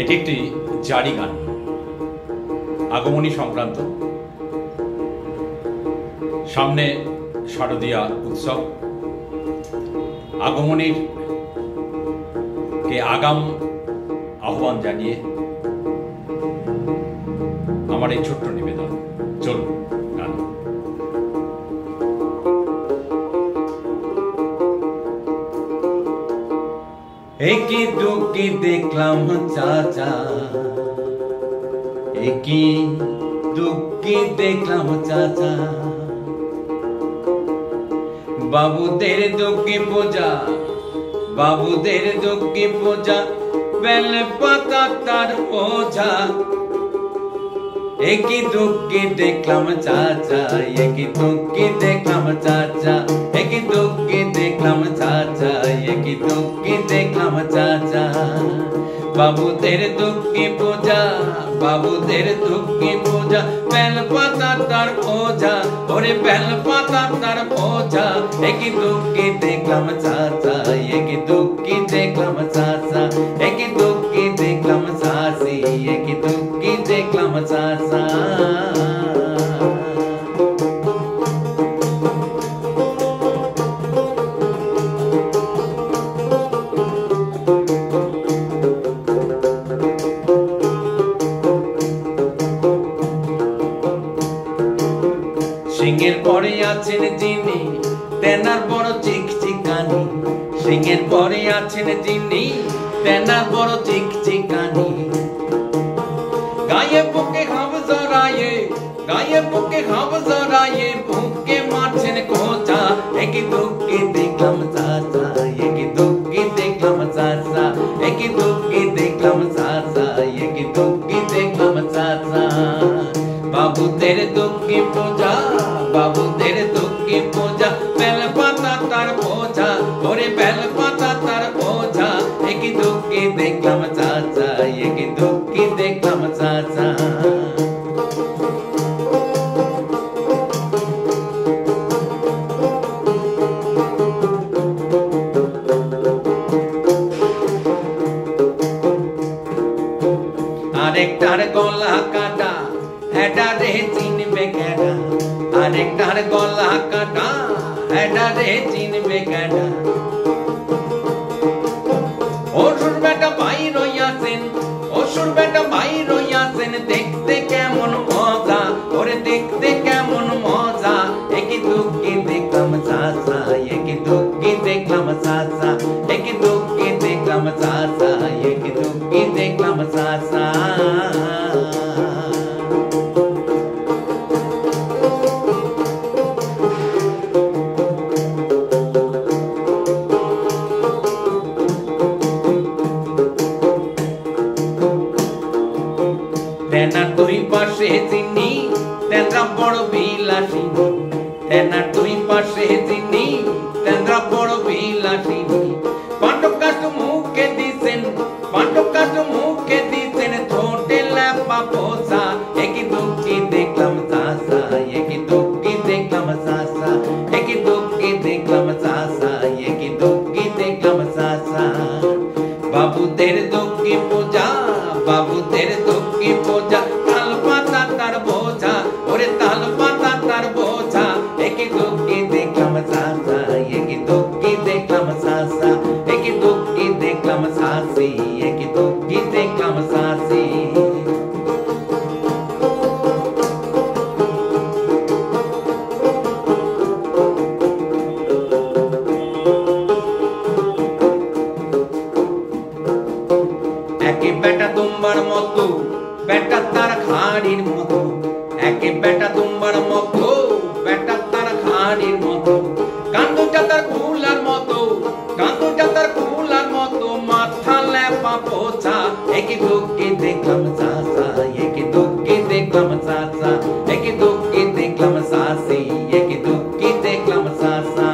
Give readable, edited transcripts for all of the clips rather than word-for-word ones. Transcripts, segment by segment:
এটি একটি জারি গান, আগমনী সংক্রান্ত। সামনে শারদীয়া উৎসব, আগমনীর কে আগাম আহ্বান জানিয়ে আমার এই ছোট্ট নিবেদন। চলুন গান। একই দুঃখী দেখলাম চাচা, একই দুঃখী দেখলাম চাচা, বাবুদের দুঃখী পূজা, বাবুদের দুঃখী পূজা, বেল পাতা তার ওঝা। একই দুঃখী দেখলাম চাচা, একই দুঃখী দেখলাম চাচা, একই দুঃখী দেখলাম চাচা, একই দুঃখী দেখলাম চাচা, বাবুদের দুঃখী পূজা, বাবুদের দুঃখী পূজা, বেল পাতা তার ওঝা, ওরে বেল পাতা তার ওঝা। একই দুঃখী দেখলাম চাচা, একই দুঃখী দেখলাম চাচা, একই দুঃখী দেখলাম চাচি, একই দুঃখী দেখলাম চাচা। সিংহের পরে আছেন যিনি, তেনার বড় চিকচিকানি, সিংহের পরে আছেন যিনি, তেনার বড় চিকচিকানি। গায়ে বুকে হাব জড়ায়ে, গায়ে বুকে হাব জড়ায়ে, বুকে মারছেন খোঁচা। একই দুঃখী দেখলাম চাচা, একই দুঃখী দেখলাম চাচা, একই দুঃখী দেখলাম চাচা, একই দুঃখী দেখলাম চাচা, বাবুদের দুঃখী পূজা, বাবুদের দুঃখী পূজা, বেল পাতা তার বোঝা, ওরে বেল পাতা তার বোঝা। একই দুঃখী দেখলাম চাচা, একই দুঃখী দেখলাম চাচা। আরেকটার গলা কাটা, এটা রে চিনবে কেডা, আরেকটার গলা কাটা, এটা রে চিনবে কেডা। অসুর বেটা ভাই রইয়াছেন, অসুর বেটা ভাই রইয়াছেন, দেখতে কেমন মজা, ওরে দেখতে কেমন মজা। একই দুঃখী দেখলাম চাচা, একই দুঃখী দেখলাম চাচা, একই দুঃখী দেখলাম চাচা, একই দুঃখী দেখলাম চাচা। তেনার দুই পাশে চিনি, তেনরা বড় বিলাসিনী, তেনার দুই পাশে চিনি, তেনরা বড় বিলাসিনী। পাণ্ডব কাষ্ট মুখে দিছেন, পাণ্ডব কাষ্ট মুখে দিছেন, ঠোঁটে লেপা পোষা। একই দুঃখী দেখলাম চাচা, একই দুঃখী দেখলাম চাচা, একই দুঃখী দেখলাম চাচা, একই দুঃখী দেখলাম চাচা, বাবুদের দুঃখী পূজা, বাবুদের দুঃখী পূজা, তাল পাতা তার বোঝা, ওরে তাল পাতা তার বোঝা। একই দুঃখী দেখলাম চাচা, একই দুঃখী দেখলাম চাচা, একই দুঃখী দেখলাম চাচি, একই দুঃখী দেখলাম চাচি। একই বেটা তোমার মতো, বেটা তার খাড়ির মতো, একই বেটা তোমার মতো, বেটা তার খাড়ির মতো। কান্দুটা তার কুলার মতো, কান্দুটা তার কুলার মতো, মাথা লেপা পোছা। একই দুঃখী দেখলাম চাচা, একই দুঃখী দেখলাম চাচা, একই দুঃখী দেখলাম চাচি, একই দুঃখী দেখলাম চাচা।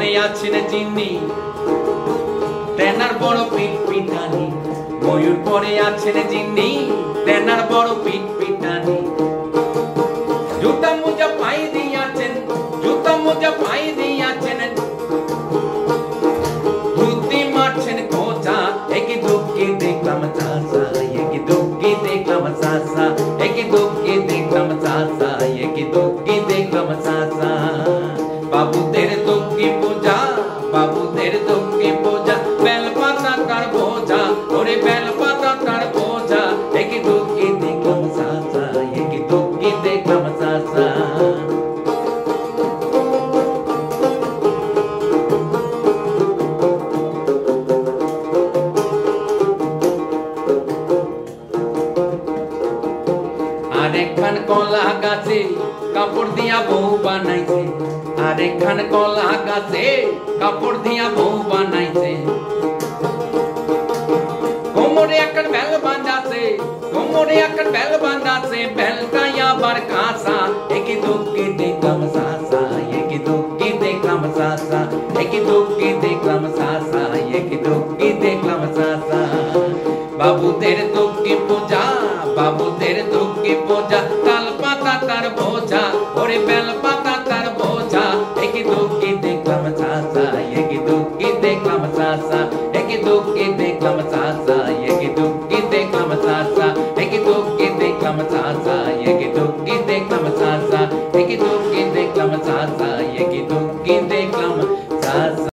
পরে আছেন যিনি তেনার বড় পিঠ পিটানি ময়ূর পরে আছেন যিনি তেনার বড় পিঠ পিটানি জুতা মোজা পায়ে দিয়াছেন জুতা মোজা পায়ে দিয়াছেন ধুতি মারছেন কোচা একই দুঃখে দেখলাম চাষা একই দুঃখে দেখলাম চাষা একই দুঃখে দেখলাম চাষা একই দুঃখে দেখলাম চাষা বাবুদের দুঃখে পূজা বাবুদের দুঃখে পূজা বেল পাতা তার বোঝা ওরে বেল পাতা তার বোঝা একই দুঃখে দেখলাম চাষা একই দুঃখে দেখলাম চাষা আরেকখান কলা গাছে কাপড় দিয়া বউ বানাইছে আরেকখান কলা গাছে কাপড় দিয়া বউ বানাইছে কোমরে একটা বেল বাঁধাছে কোমরে একটা বেল বাঁধাছে বেলটাই আবার কাঁচা একই দুঃখে দেখলাম চাষা একই দুঃখে দেখলাম চাষা একই দুঃখে দেখলাম চাষা একই দুঃখে দেখলাম চাষা বাবুদের দুঃখে পূজা বাবুদের দুঃখে পূজা তাল পাতা তার বোঝা ওরে বেল পাতা তার বোঝা একই দুঃখে দেখলাম চাষা একই দুঃখে দেখলাম চাষা একই দুঃখে দেখলাম চাষা